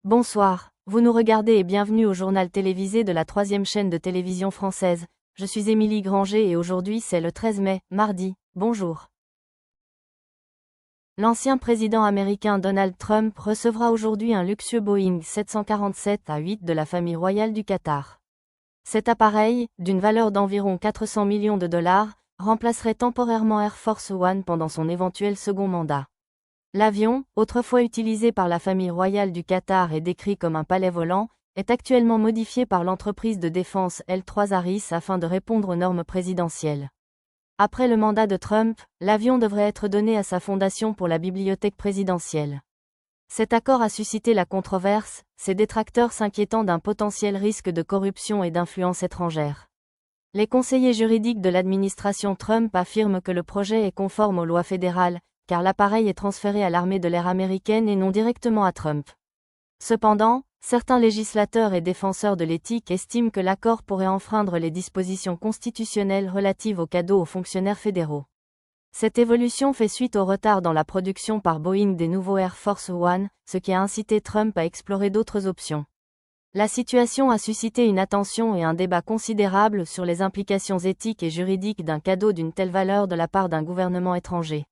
Bonsoir, vous nous regardez et bienvenue au journal télévisé de la 3e chaîne de télévision française. Je suis Émilie Granger et aujourd'hui c'est le 13 mai, mardi. Bonjour. L'ancien président américain Donald Trump recevra aujourd'hui un luxueux Boeing 747-8 de la famille royale du Qatar. Cet appareil, d'une valeur d'environ 400 millions de dollars, remplacerait temporairement Air Force One pendant son éventuel second mandat. L'avion, autrefois utilisé par la famille royale du Qatar et décrit comme un palais volant, est actuellement modifié par l'entreprise de défense L3 Harris afin de répondre aux normes présidentielles. Après le mandat de Trump, l'avion devrait être donné à sa fondation pour la bibliothèque présidentielle. Cet accord a suscité la controverse, ses détracteurs s'inquiétant d'un potentiel risque de corruption et d'influence étrangère. Les conseillers juridiques de l'administration Trump affirment que le projet est conforme aux lois fédérales, car l'appareil est transféré à l'armée de l'air américaine et non directement à Trump. Cependant, certains législateurs et défenseurs de l'éthique estiment que l'accord pourrait enfreindre les dispositions constitutionnelles relatives aux cadeaux aux fonctionnaires fédéraux. Cette évolution fait suite au retard dans la production par Boeing des nouveaux Air Force One, ce qui a incité Trump à explorer d'autres options. La situation a suscité une attention et un débat considérable sur les implications éthiques et juridiques d'un cadeau d'une telle valeur de la part d'un gouvernement étranger.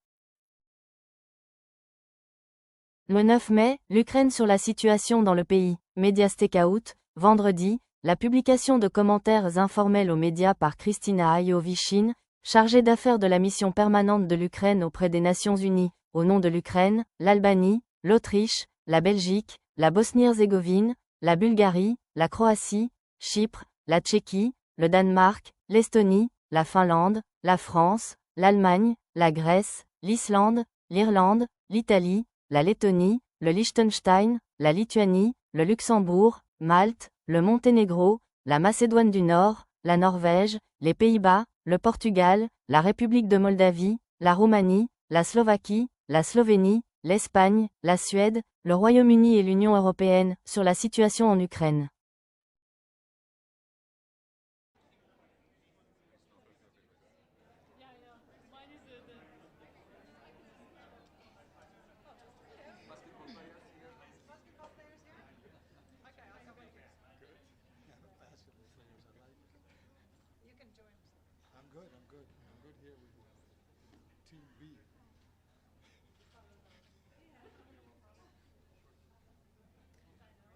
Le 9 mai, l'Ukraine sur la situation dans le pays. Médias Stakeout, vendredi, la publication de commentaires informels aux médias par Kristina Iovishine, chargée d'affaires de la mission permanente de l'Ukraine auprès des Nations Unies, au nom de l'Ukraine, l'Albanie, l'Autriche, la Belgique, la Bosnie-Herzégovine, la Bulgarie, la Croatie, Chypre, la Tchéquie, le Danemark, l'Estonie, la Finlande, la France, l'Allemagne, la Grèce, l'Islande, l'Irlande, l'Italie, la Lettonie, le Liechtenstein, la Lituanie, le Luxembourg, Malte, le Monténégro, la Macédoine du Nord, la Norvège, les Pays-Bas, le Portugal, la République de Moldavie, la Roumanie, la Slovaquie, la Slovénie, l'Espagne, la Suède, le Royaume-Uni et l'Union européenne, sur la situation en Ukraine. I'm good here with Team B.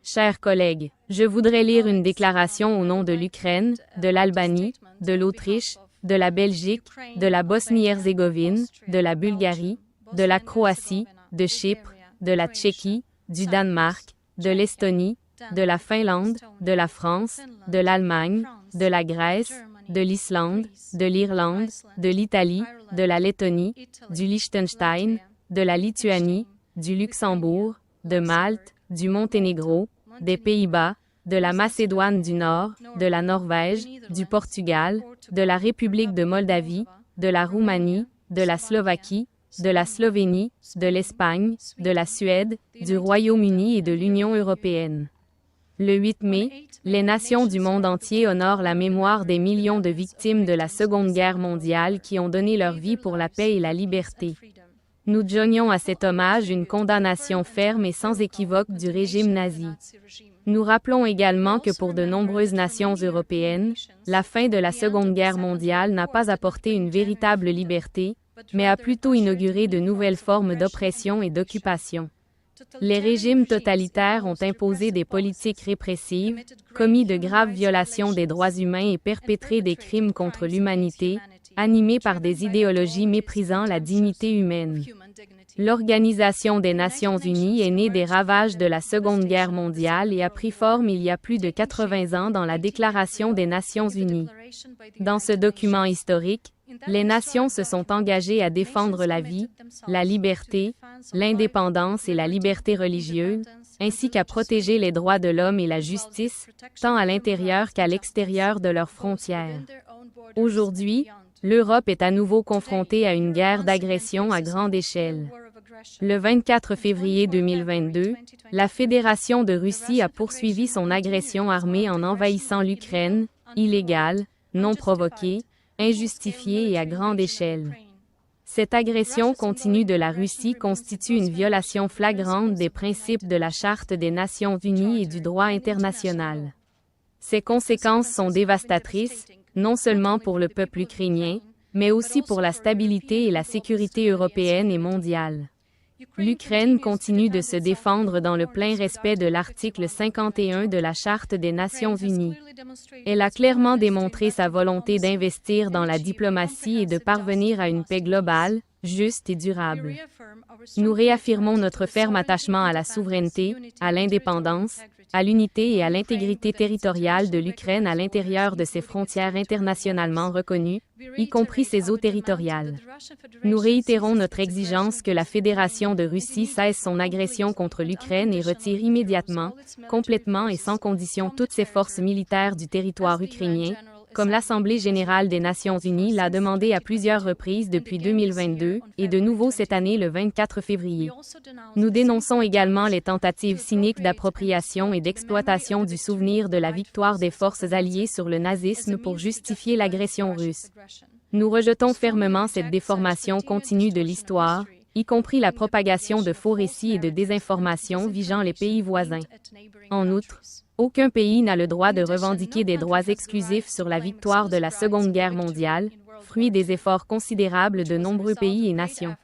Chers collègues, je voudrais lire une déclaration au nom de l'Ukraine, de l'Albanie, de l'Autriche, de la Belgique, de la Bosnie-Herzégovine, de la Bulgarie, de la Croatie, de Chypre, de la Tchéquie, du Danemark, de l'Estonie, de la Finlande, de la France, de l'Allemagne, de la Grèce, de l'Islande, de l'Irlande, de l'Italie, de la Lettonie, du Liechtenstein, de la Lituanie, du Luxembourg, de Malte, du Monténégro, des Pays-Bas, de la Macédoine du Nord, de la Norvège, du Portugal, de la République de Moldavie, de la Roumanie, de la Slovaquie, de la Slovénie, de l'Espagne, de la Suède, du Royaume-Uni et de l'Union européenne. Le 8 mai, les nations du monde entier honorent la mémoire des millions de victimes de la Seconde Guerre mondiale qui ont donné leur vie pour la paix et la liberté. Nous joignons à cet hommage une condamnation ferme et sans équivoque du régime nazi. Nous rappelons également que pour de nombreuses nations européennes, la fin de la Seconde Guerre mondiale n'a pas apporté une véritable liberté, mais a plutôt inauguré de nouvelles formes d'oppression et d'occupation. Les régimes totalitaires ont imposé des politiques répressives, commis de graves violations des droits humains et perpétré des crimes contre l'humanité, animés par des idéologies méprisant la dignité humaine. L'Organisation des Nations Unies est née des ravages de la Seconde Guerre mondiale et a pris forme il y a plus de 80 ans dans la Déclaration des Nations Unies. Dans ce document historique, les nations se sont engagées à défendre la vie, la liberté, l'indépendance et la liberté religieuse, ainsi qu'à protéger les droits de l'homme et la justice, tant à l'intérieur qu'à l'extérieur de leurs frontières. Aujourd'hui, l'Europe est à nouveau confrontée à une guerre d'agression à grande échelle. Le 24 février 2022, la Fédération de Russie a poursuivi son agression armée en envahissant l'Ukraine, illégale, non provoquée, injustifiée et à grande échelle. Cette agression continue de la Russie constitue une violation flagrante des principes de la Charte des Nations Unies et du droit international. Ses conséquences sont dévastatrices, non seulement pour le peuple ukrainien, mais aussi pour la stabilité et la sécurité européenne et mondiale. L'Ukraine continue de se défendre dans le plein respect de l'article 51 de la Charte des Nations Unies. Elle a clairement démontré sa volonté d'investir dans la diplomatie et de parvenir à une paix globale, juste et durable. Nous réaffirmons notre ferme attachement à la souveraineté, à l'indépendance, à l'unité et à l'intégrité territoriale de l'Ukraine à l'intérieur de ses frontières internationalement reconnues, y compris ses eaux territoriales. Nous réitérons notre exigence que la Fédération de Russie cesse son agression contre l'Ukraine et retire immédiatement, complètement et sans condition toutes ses forces militaires du territoire ukrainien, comme l'Assemblée générale des Nations unies l'a demandé à plusieurs reprises depuis 2022 et de nouveau cette année le 24 février. Nous dénonçons également les tentatives cyniques d'appropriation et d'exploitation du souvenir de la victoire des forces alliées sur le nazisme pour justifier l'agression russe. Nous rejetons fermement cette déformation continue de l'histoire, y compris la propagation de faux récits et de désinformation visant les pays voisins. En outre, aucun pays n'a le droit de revendiquer des droits exclusifs sur la victoire de la Seconde Guerre mondiale, fruit des efforts considérables de nombreux pays et nations.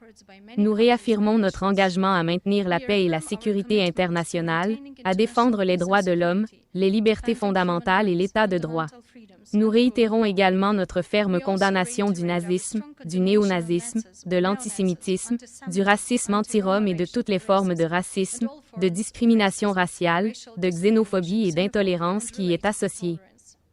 Nous réaffirmons notre engagement à maintenir la paix et la sécurité internationale, à défendre les droits de l'homme, les libertés fondamentales et l'état de droit. Nous réitérons également notre ferme condamnation du nazisme, du néonazisme, de l'antisémitisme, du racisme anti-rom et de toutes les formes de racisme, de discrimination raciale, de xénophobie et d'intolérance qui y est associée.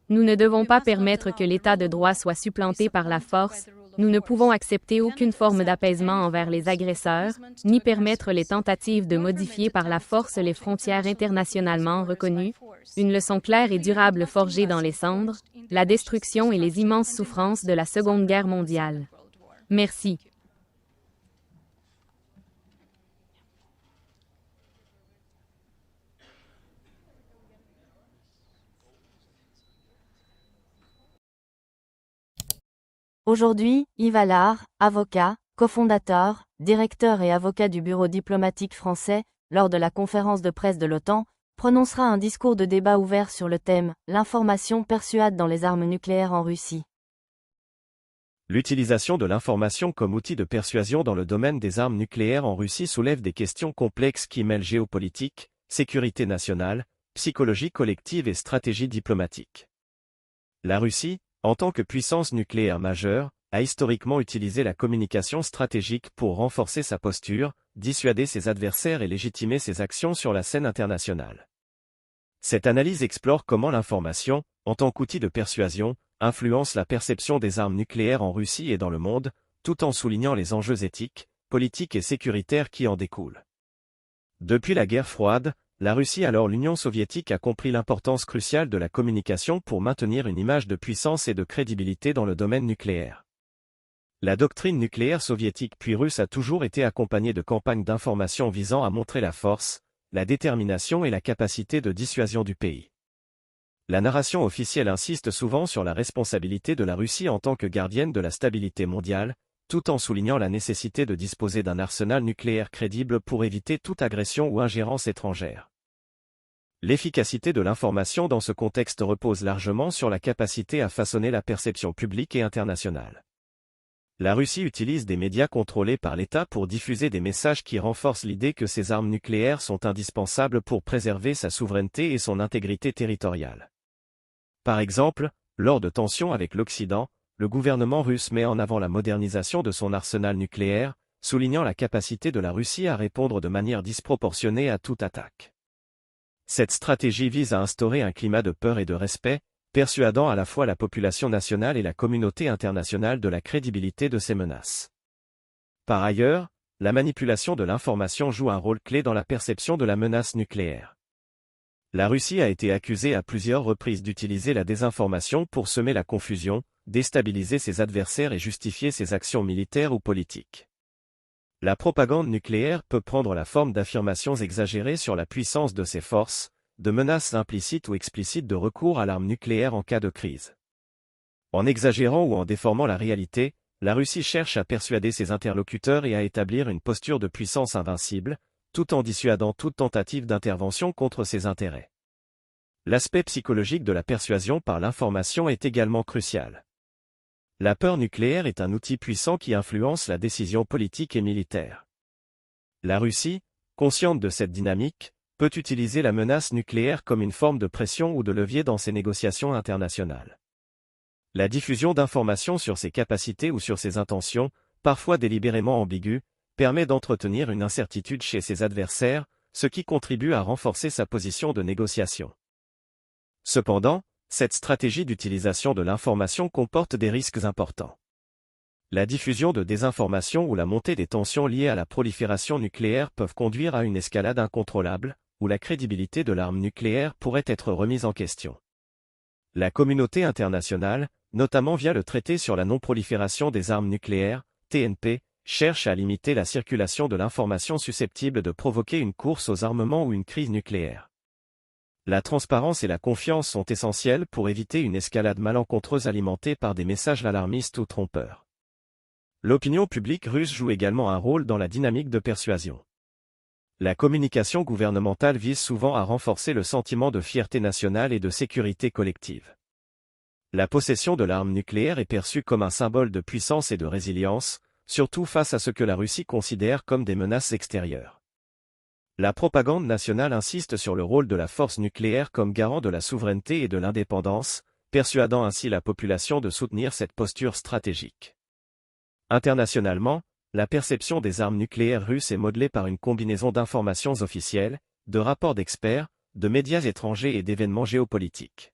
Nous ne devons pas permettre que l'état de droit soit supplanté par la force, nous ne pouvons accepter aucune forme d'apaisement envers les agresseurs, ni permettre les tentatives de modifier par la force les frontières internationalement reconnues, une leçon claire et durable forgée dans les cendres, la destruction et les immenses souffrances de la Seconde Guerre mondiale. Merci. Aujourd'hui, Yves Allard, avocat, cofondateur, directeur et avocat du bureau diplomatique français, lors de la conférence de presse de l'OTAN, prononcera un discours de débat ouvert sur le thème « L'information persuade dans les armes nucléaires en Russie ». L'utilisation de l'information comme outil de persuasion dans le domaine des armes nucléaires en Russie soulève des questions complexes qui mêlent géopolitique, sécurité nationale, psychologie collective et stratégie diplomatique. La Russie, en tant que puissance nucléaire majeure, a historiquement utilisé la communication stratégique pour renforcer sa posture, dissuader ses adversaires et légitimer ses actions sur la scène internationale. Cette analyse explore comment l'information, en tant qu'outil de persuasion, influence la perception des armes nucléaires en Russie et dans le monde, tout en soulignant les enjeux éthiques, politiques et sécuritaires qui en découlent. Depuis la guerre froide, la Russie alors l'Union soviétique a compris l'importance cruciale de la communication pour maintenir une image de puissance et de crédibilité dans le domaine nucléaire. La doctrine nucléaire soviétique puis russe a toujours été accompagnée de campagnes d'information visant à montrer la force, la détermination et la capacité de dissuasion du pays. La narration officielle insiste souvent sur la responsabilité de la Russie en tant que gardienne de la stabilité mondiale, tout en soulignant la nécessité de disposer d'un arsenal nucléaire crédible pour éviter toute agression ou ingérence étrangère. L'efficacité de l'information dans ce contexte repose largement sur la capacité à façonner la perception publique et internationale. La Russie utilise des médias contrôlés par l'État pour diffuser des messages qui renforcent l'idée que ses armes nucléaires sont indispensables pour préserver sa souveraineté et son intégrité territoriale. Par exemple, lors de tensions avec l'Occident, le gouvernement russe met en avant la modernisation de son arsenal nucléaire, soulignant la capacité de la Russie à répondre de manière disproportionnée à toute attaque. Cette stratégie vise à instaurer un climat de peur et de respect, persuadant à la fois la population nationale et la communauté internationale de la crédibilité de ces menaces. Par ailleurs, la manipulation de l'information joue un rôle clé dans la perception de la menace nucléaire. La Russie a été accusée à plusieurs reprises d'utiliser la désinformation pour semer la confusion, déstabiliser ses adversaires et justifier ses actions militaires ou politiques. La propagande nucléaire peut prendre la forme d'affirmations exagérées sur la puissance de ses forces, de menaces implicites ou explicites de recours à l'arme nucléaire en cas de crise. En exagérant ou en déformant la réalité, la Russie cherche à persuader ses interlocuteurs et à établir une posture de puissance invincible, tout en dissuadant toute tentative d'intervention contre ses intérêts. L'aspect psychologique de la persuasion par l'information est également crucial. La peur nucléaire est un outil puissant qui influence la décision politique et militaire. La Russie, consciente de cette dynamique, peut utiliser la menace nucléaire comme une forme de pression ou de levier dans ses négociations internationales. La diffusion d'informations sur ses capacités ou sur ses intentions, parfois délibérément ambiguës, permet d'entretenir une incertitude chez ses adversaires, ce qui contribue à renforcer sa position de négociation. Cependant, cette stratégie d'utilisation de l'information comporte des risques importants. La diffusion de désinformation ou la montée des tensions liées à la prolifération nucléaire peuvent conduire à une escalade incontrôlable, où la crédibilité de l'arme nucléaire pourrait être remise en question. La communauté internationale, notamment via le traité sur la non-prolifération des armes nucléaires, TNP, cherche à limiter la circulation de l'information susceptible de provoquer une course aux armements ou une crise nucléaire. La transparence et la confiance sont essentielles pour éviter une escalade malencontreuse alimentée par des messages alarmistes ou trompeurs. L'opinion publique russe joue également un rôle dans la dynamique de persuasion. La communication gouvernementale vise souvent à renforcer le sentiment de fierté nationale et de sécurité collective. La possession de l'arme nucléaire est perçue comme un symbole de puissance et de résilience, surtout face à ce que la Russie considère comme des menaces extérieures. La propagande nationale insiste sur le rôle de la force nucléaire comme garant de la souveraineté et de l'indépendance, persuadant ainsi la population de soutenir cette posture stratégique. Internationalement, la perception des armes nucléaires russes est modelée par une combinaison d'informations officielles, de rapports d'experts, de médias étrangers et d'événements géopolitiques.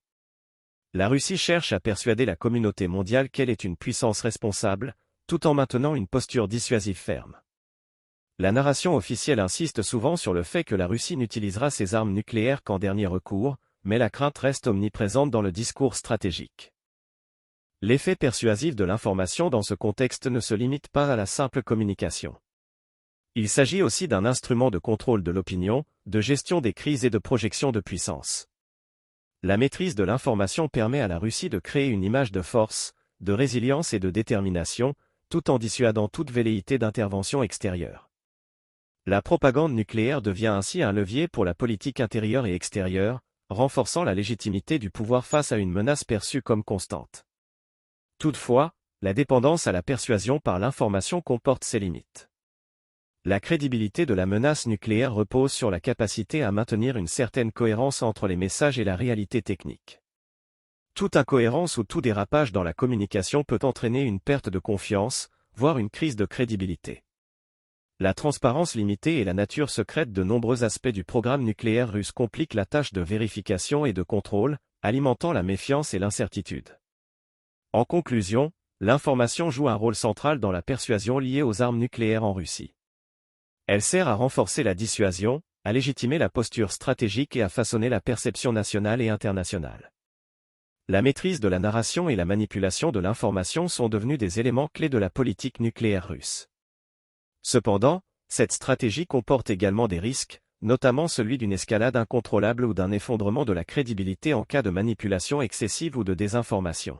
La Russie cherche à persuader la communauté mondiale qu'elle est une puissance responsable, tout en maintenant une posture dissuasive ferme. La narration officielle insiste souvent sur le fait que la Russie n'utilisera ses armes nucléaires qu'en dernier recours, mais la crainte reste omniprésente dans le discours stratégique. L'effet persuasif de l'information dans ce contexte ne se limite pas à la simple communication. Il s'agit aussi d'un instrument de contrôle de l'opinion, de gestion des crises et de projection de puissance. La maîtrise de l'information permet à la Russie de créer une image de force, de résilience et de détermination, tout en dissuadant toute velléité d'intervention extérieure. La propagande nucléaire devient ainsi un levier pour la politique intérieure et extérieure, renforçant la légitimité du pouvoir face à une menace perçue comme constante. Toutefois, la dépendance à la persuasion par l'information comporte ses limites. La crédibilité de la menace nucléaire repose sur la capacité à maintenir une certaine cohérence entre les messages et la réalité technique. Toute incohérence ou tout dérapage dans la communication peut entraîner une perte de confiance, voire une crise de crédibilité. La transparence limitée et la nature secrète de nombreux aspects du programme nucléaire russe compliquent la tâche de vérification et de contrôle, alimentant la méfiance et l'incertitude. En conclusion, l'information joue un rôle central dans la persuasion liée aux armes nucléaires en Russie. Elle sert à renforcer la dissuasion, à légitimer la posture stratégique et à façonner la perception nationale et internationale. La maîtrise de la narration et la manipulation de l'information sont devenus des éléments clés de la politique nucléaire russe. Cependant, cette stratégie comporte également des risques, notamment celui d'une escalade incontrôlable ou d'un effondrement de la crédibilité en cas de manipulation excessive ou de désinformation.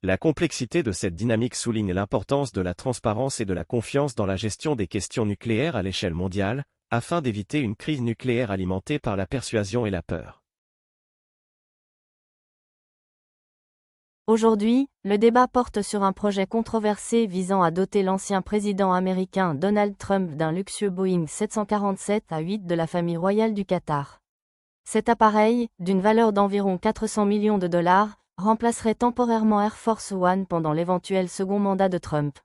La complexité de cette dynamique souligne l'importance de la transparence et de la confiance dans la gestion des questions nucléaires à l'échelle mondiale, afin d'éviter une crise nucléaire alimentée par la persuasion et la peur. Aujourd'hui, le débat porte sur un projet controversé visant à doter l'ancien président américain Donald Trump d'un luxueux Boeing 747-8 de la famille royale du Qatar. Cet appareil, d'une valeur d'environ 400 millions de dollars, remplacerait temporairement Air Force One pendant l'éventuel second mandat de Trump.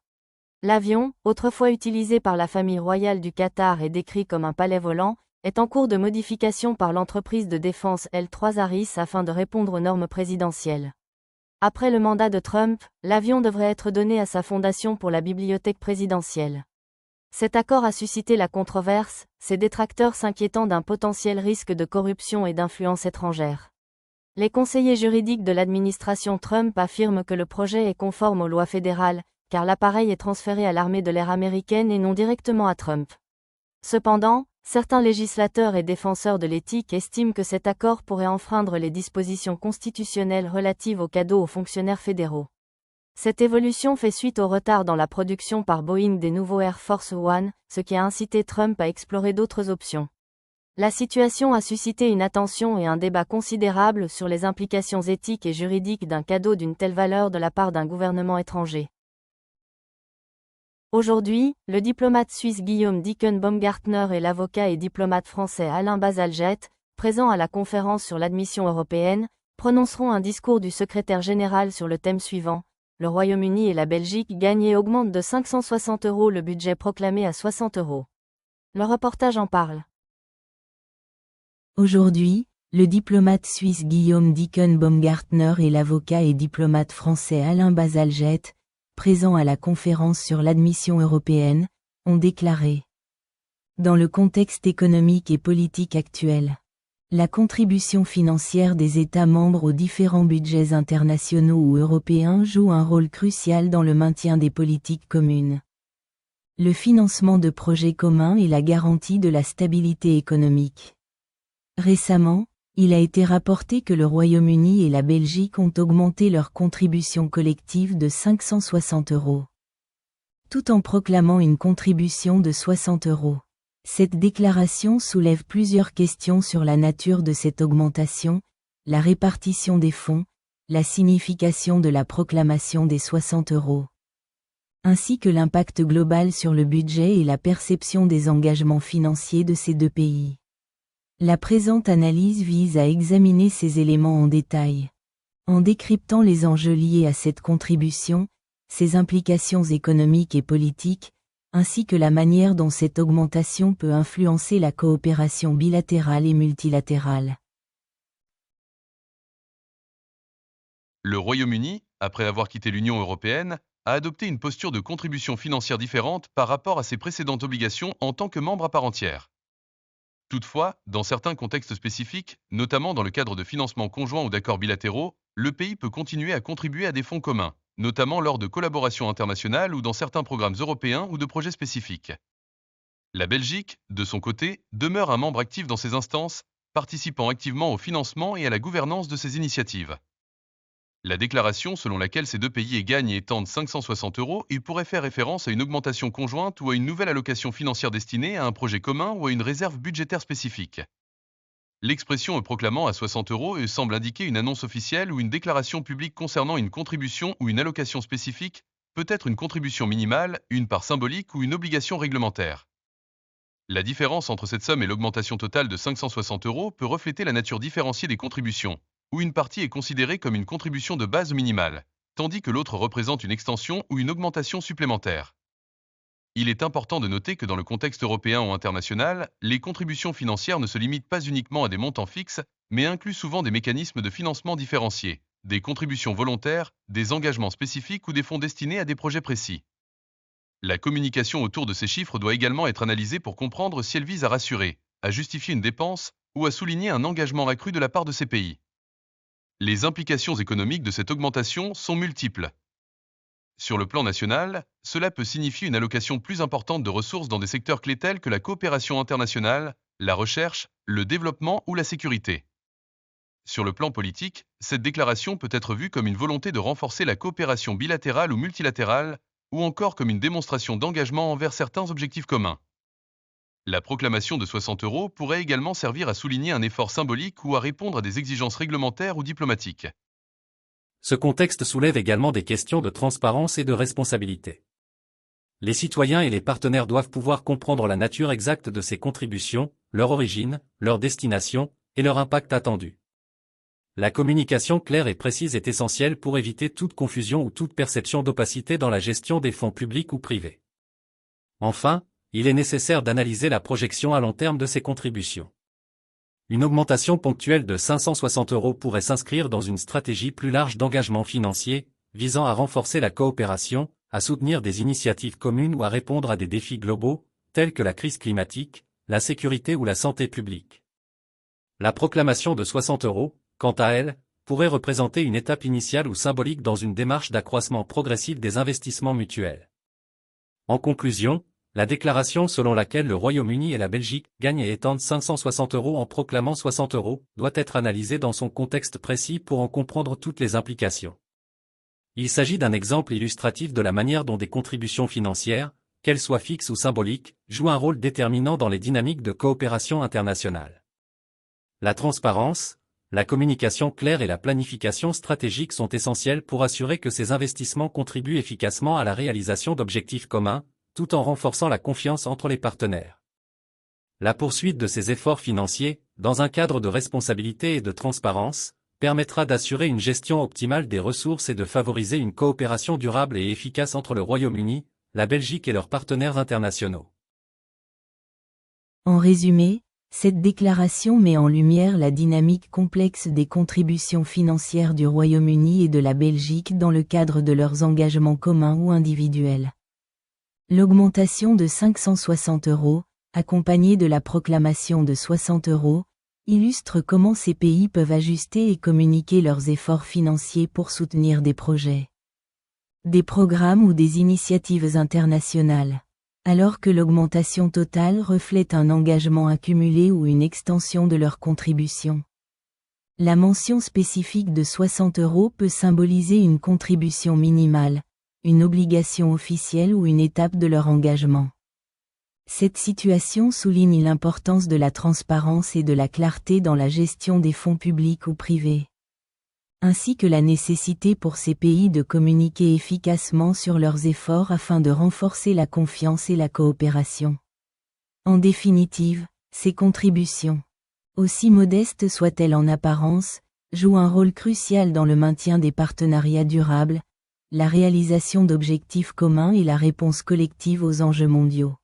L'avion, autrefois utilisé par la famille royale du Qatar et décrit comme un palais volant, est en cours de modification par l'entreprise de défense L3 Harris afin de répondre aux normes présidentielles. Après le mandat de Trump, l'avion devrait être donné à sa fondation pour la bibliothèque présidentielle. Cet accord a suscité la controverse, ses détracteurs s'inquiétant d'un potentiel risque de corruption et d'influence étrangère. Les conseillers juridiques de l'administration Trump affirment que le projet est conforme aux lois fédérales, car l'appareil est transféré à l'armée de l'air américaine et non directement à Trump. Cependant, certains législateurs et défenseurs de l'éthique estiment que cet accord pourrait enfreindre les dispositions constitutionnelles relatives aux cadeaux aux fonctionnaires fédéraux. Cette évolution fait suite au retard dans la production par Boeing des nouveaux Air Force One, ce qui a incité Trump à explorer d'autres options. La situation a suscité une attention et un débat considérable sur les implications éthiques et juridiques d'un cadeau d'une telle valeur de la part d'un gouvernement étranger. Aujourd'hui, le diplomate suisse Guillaume Dicken-Baumgartner et l'avocat et diplomate français Alain Bazalgette, présents à la conférence sur l'admission européenne, prononceront un discours du secrétaire général sur le thème suivant: le Royaume-Uni et la Belgique gagnent et augmentent de 560 € le budget proclamé à 60 €. Le reportage en parle. Aujourd'hui, le diplomate suisse Guillaume Dicken-Baumgartner et l'avocat et diplomate français Alain Bazalgette, présents à la conférence sur l'admission européenne, ont déclaré: dans le contexte économique et politique actuel, la contribution financière des États membres aux différents budgets internationaux ou européens joue un rôle crucial dans le maintien des politiques communes, le financement de projets communs et la garantie de la stabilité économique. Récemment, il a été rapporté que le Royaume-Uni et la Belgique ont augmenté leur contribution collective de 560 €. Tout en proclamant une contribution de 60 €. Cette déclaration soulève plusieurs questions sur la nature de cette augmentation, la répartition des fonds, la signification de la proclamation des 60 €, ainsi que l'impact global sur le budget et la perception des engagements financiers de ces deux pays. La présente analyse vise à examiner ces éléments en détail, en décryptant les enjeux liés à cette contribution, ses implications économiques et politiques, ainsi que la manière dont cette augmentation peut influencer la coopération bilatérale et multilatérale. Le Royaume-Uni, après avoir quitté l'Union européenne, a adopté une posture de contribution financière différente par rapport à ses précédentes obligations en tant que membre à part entière. Toutefois, dans certains contextes spécifiques, notamment dans le cadre de financements conjoints ou d'accords bilatéraux, le pays peut continuer à contribuer à des fonds communs, notamment lors de collaborations internationales ou dans certains programmes européens ou de projets spécifiques. La Belgique, de son côté, demeure un membre actif dans ces instances, participant activement au financement et à la gouvernance de ces initiatives. La déclaration selon laquelle ces deux pays gagnent et étendent 560 € il pourrait faire référence à une augmentation conjointe ou à une nouvelle allocation financière destinée à un projet commun ou à une réserve budgétaire spécifique. L'expression proclamant à 60 € semble indiquer une annonce officielle ou une déclaration publique concernant une contribution ou une allocation spécifique, peut-être une contribution minimale, une part symbolique ou une obligation réglementaire. La différence entre cette somme et l'augmentation totale de 560 € peut refléter la nature différenciée des contributions, où une partie est considérée comme une contribution de base minimale, tandis que l'autre représente une extension ou une augmentation supplémentaire. Il est important de noter que dans le contexte européen ou international, les contributions financières ne se limitent pas uniquement à des montants fixes, mais incluent souvent des mécanismes de financement différenciés, des contributions volontaires, des engagements spécifiques ou des fonds destinés à des projets précis. La communication autour de ces chiffres doit également être analysée pour comprendre si elle vise à rassurer, à justifier une dépense ou à souligner un engagement accru de la part de ces pays. Les implications économiques de cette augmentation sont multiples. Sur le plan national, cela peut signifier une allocation plus importante de ressources dans des secteurs clés tels que la coopération internationale, la recherche, le développement ou la sécurité. Sur le plan politique, cette déclaration peut être vue comme une volonté de renforcer la coopération bilatérale ou multilatérale, ou encore comme une démonstration d'engagement envers certains objectifs communs. La proclamation de 60 € pourrait également servir à souligner un effort symbolique ou à répondre à des exigences réglementaires ou diplomatiques. Ce contexte soulève également des questions de transparence et de responsabilité. Les citoyens et les partenaires doivent pouvoir comprendre la nature exacte de ces contributions, leur origine, leur destination, et leur impact attendu. La communication claire et précise est essentielle pour éviter toute confusion ou toute perception d'opacité dans la gestion des fonds publics ou privés. Enfin, il est nécessaire d'analyser la projection à long terme de ces contributions. Une augmentation ponctuelle de 560 € pourrait s'inscrire dans une stratégie plus large d'engagement financier, visant à renforcer la coopération, à soutenir des initiatives communes ou à répondre à des défis globaux, tels que la crise climatique, la sécurité ou la santé publique. La proclamation de 60 €, quant à elle, pourrait représenter une étape initiale ou symbolique dans une démarche d'accroissement progressif des investissements mutuels. En conclusion, la déclaration selon laquelle le Royaume-Uni et la Belgique gagnent et étendent 560 € en proclamant 60 € doit être analysée dans son contexte précis pour en comprendre toutes les implications. Il s'agit d'un exemple illustratif de la manière dont des contributions financières, qu'elles soient fixes ou symboliques, jouent un rôle déterminant dans les dynamiques de coopération internationale. La transparence, la communication claire et la planification stratégique sont essentielles pour assurer que ces investissements contribuent efficacement à la réalisation d'objectifs communs, tout en renforçant la confiance entre les partenaires. La poursuite de ces efforts financiers, dans un cadre de responsabilité et de transparence, permettra d'assurer une gestion optimale des ressources et de favoriser une coopération durable et efficace entre le Royaume-Uni, la Belgique et leurs partenaires internationaux. En résumé, cette déclaration met en lumière la dynamique complexe des contributions financières du Royaume-Uni et de la Belgique dans le cadre de leurs engagements communs ou individuels. L'augmentation de 560 €, accompagnée de la proclamation de 60 €, illustre comment ces pays peuvent ajuster et communiquer leurs efforts financiers pour soutenir des projets, des programmes ou des initiatives internationales, alors que l'augmentation totale reflète un engagement accumulé ou une extension de leur contribution. La mention spécifique de 60 € peut symboliser une contribution minimale, une obligation officielle ou une étape de leur engagement. Cette situation souligne l'importance de la transparence et de la clarté dans la gestion des fonds publics ou privés, ainsi que la nécessité pour ces pays de communiquer efficacement sur leurs efforts afin de renforcer la confiance et la coopération. En définitive, ces contributions, aussi modestes soient-elles en apparence, jouent un rôle crucial dans le maintien des partenariats durables, la réalisation d'objectifs communs et la réponse collective aux enjeux mondiaux.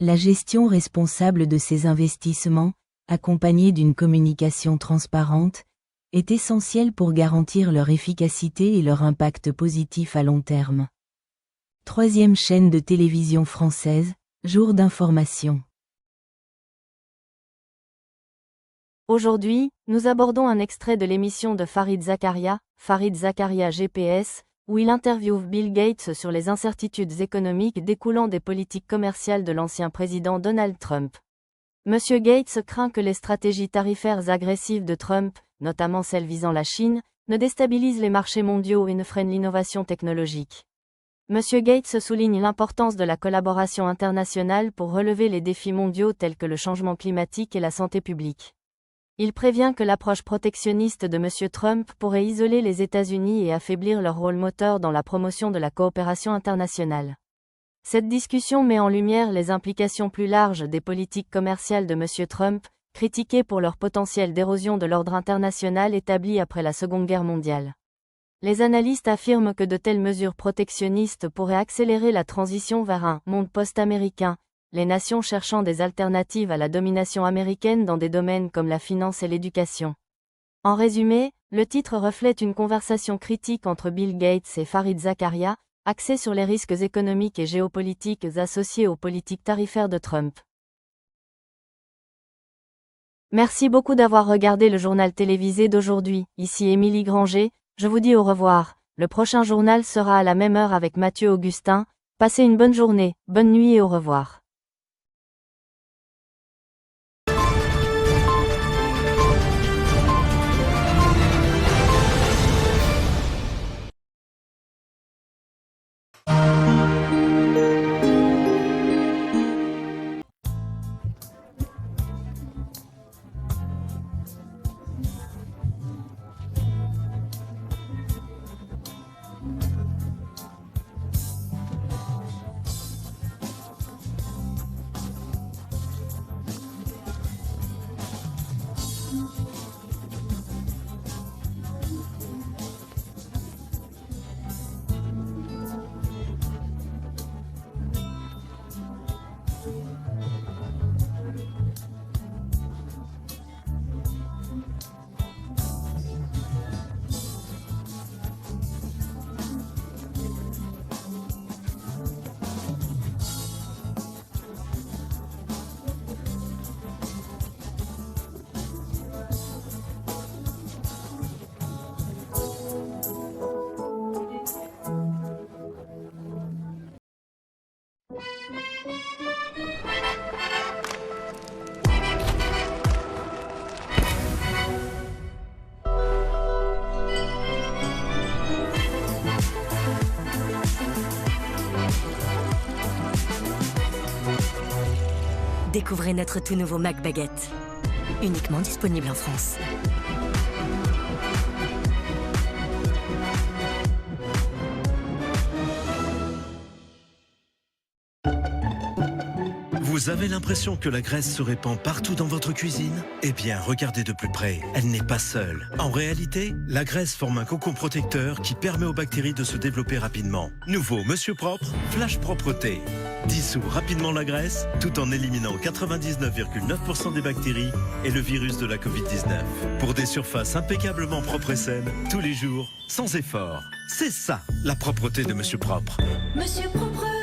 La gestion responsable de ces investissements, accompagnée d'une communication transparente, est essentielle pour garantir leur efficacité et leur impact positif à long terme. Troisième chaîne de télévision française, jour d'information. Aujourd'hui, nous abordons un extrait de l'émission de Farid Zakaria GPS, où il interviewe Bill Gates sur les incertitudes économiques découlant des politiques commerciales de l'ancien président Donald Trump. Monsieur Gates craint que les stratégies tarifaires agressives de Trump, notamment celles visant la Chine, ne déstabilisent les marchés mondiaux et ne freinent l'innovation technologique. Monsieur Gates souligne l'importance de la collaboration internationale pour relever les défis mondiaux tels que le changement climatique et la santé publique. Il prévient que l'approche protectionniste de M. Trump pourrait isoler les États-Unis et affaiblir leur rôle moteur dans la promotion de la coopération internationale. Cette discussion met en lumière les implications plus larges des politiques commerciales de M. Trump, critiquées pour leur potentiel d'érosion de l'ordre international établi après la Seconde Guerre mondiale. Les analystes affirment que de telles mesures protectionnistes pourraient accélérer la transition vers un monde post-américain, les nations cherchant des alternatives à la domination américaine dans des domaines comme la finance et l'éducation. En résumé, le titre reflète une conversation critique entre Bill Gates et Farid Zakaria, axée sur les risques économiques et géopolitiques associés aux politiques tarifaires de Trump. Merci beaucoup d'avoir regardé le journal télévisé d'aujourd'hui. Ici Émilie Granger, je vous dis au revoir. Le prochain journal sera à la même heure avec Mathieu Augustin. Passez une bonne journée, bonne nuit et au revoir. Découvrez notre tout nouveau Mac Baguette. Uniquement disponible en France. Vous avez l'impression que la graisse se répand partout dans votre cuisine? Eh bien, regardez de plus près, elle n'est pas seule. En réalité, la graisse forme un cocon protecteur qui permet aux bactéries de se développer rapidement. Nouveau Monsieur Propre, Flash Propreté. Dissout rapidement la graisse, tout en éliminant 99,9% des bactéries et le virus de la Covid-19. Pour des surfaces impeccablement propres et saines, tous les jours, sans effort. C'est ça, la propreté de Monsieur Propre. Monsieur Propre.